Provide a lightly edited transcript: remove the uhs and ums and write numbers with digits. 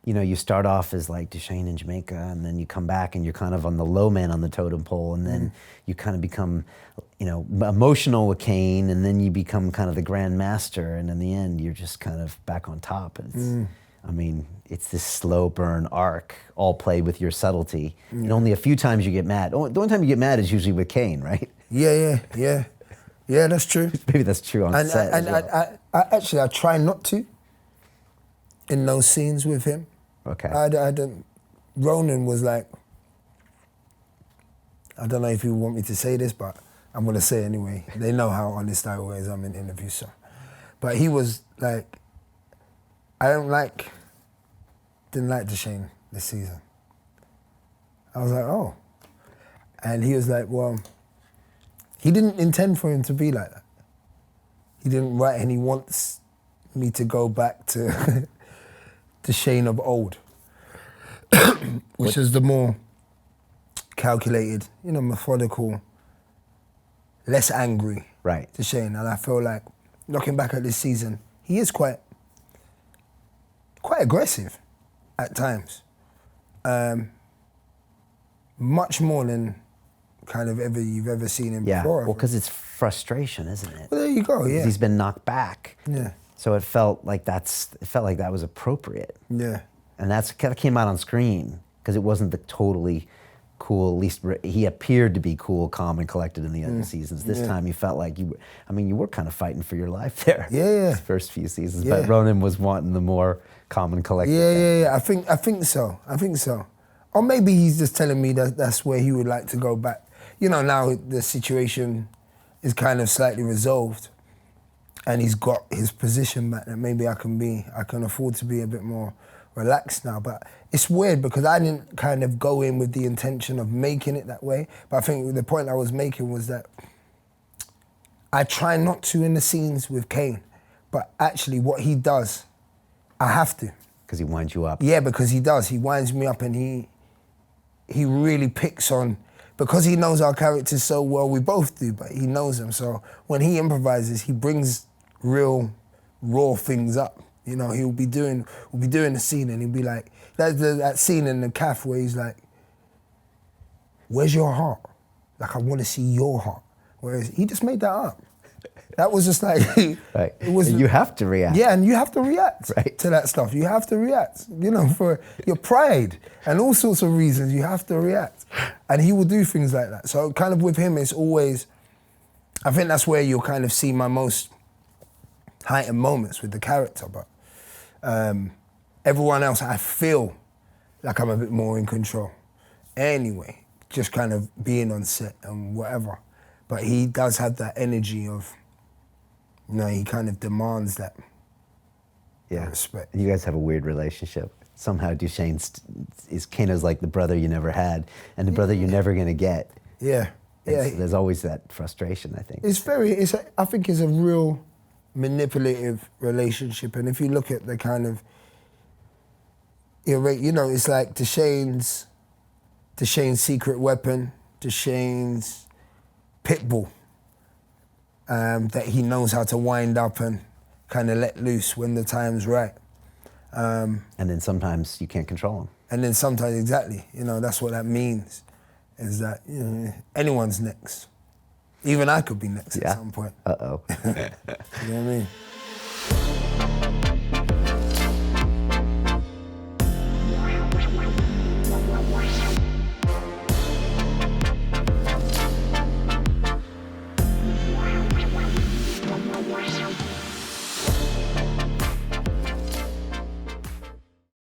you know, you start off as like Dushane in Jamaica, and then you come back and you're kind of on the low man on the totem pole, and then you kind of become, you know, emotional with Kane, and then you become kind of the grand master, and in the end, you're just kind of back on top. And it's, I mean, it's this slow burn arc, all played with your subtlety. And only a few times you get mad. The only time you get mad is usually with Kane, right? Yeah, that's true. Maybe that's true on set as well. I try not to in those scenes with him. Okay. I don't. Ronan was like, I don't know if you want me to say this, but I'm gonna say it anyway. They know how honest I always am in interviews, so. But he was like, didn't like Dushane this season. I was like, oh. And he was like, well, he didn't intend for him to be like that. He didn't write, and he wants me to go back to Dushane of old, which is the more calculated, you know, methodical, less angry Dushane. And I feel like, looking back at this season, he is quite aggressive at times. Much more than kind of you've ever seen him before. Well, because it's frustration, isn't it? Well, there you go, yeah. He's been knocked back. Yeah. So it felt like that was appropriate. Yeah. And that came out on screen, because it wasn't the totally cool, at least he appeared to be cool, calm, and collected in the other seasons. This time you felt like you were kind of fighting for your life there. Yeah. These first few seasons. Yeah. But Ronan was wanting the more calm and collected. Yeah. I think so. Or maybe he's just telling me that that's where he would like to go back. You know, now the situation is kind of slightly resolved, and he's got his position back, that maybe I can afford to be a bit more relaxed now. But it's weird, because I didn't kind of go in with the intention of making it that way. But I think the point I was making was that I try not to in the scenes with Kane, but actually what he does, I have to. Because he winds you up. Yeah, because he does. He winds me up, and he really picks on, because he knows our characters so well, we both do, but he knows them. So when he improvises, he brings real raw things up. You know, we'll be doing the scene, and he'll be like, that scene in the cafe where he's like, where's your heart? Like, I want to see your heart. Whereas he just made that up. That was just like, right. It was. You have to react. Yeah, and you have to react to that stuff. You have to react, you know, for your pride and all sorts of reasons. You have to react, and he will do things like that. So kind of with him, it's always, I think that's where you'll kind of see my most heightened moments with the character. But everyone else, I feel like I'm a bit more in control. Anyway, just kind of being on set and whatever. But he does have that energy of, you know, he kind of demands that respect. You guys have a weird relationship. Somehow Dushane is Kano's like the brother you never had, and the brother you're never gonna get. Yeah. There's always that frustration, I think. I think it's a real manipulative relationship. And if you look at the kind of, you know, it's like Dushane's secret weapon, Dushane's pit bull, that he knows how to wind up and kind of let loose when the time's right. And then sometimes you can't control him. And then sometimes, exactly, you know, that's what that means, is that, you know, anyone's next. Even I could be next at some point. Uh-oh. You know what I mean?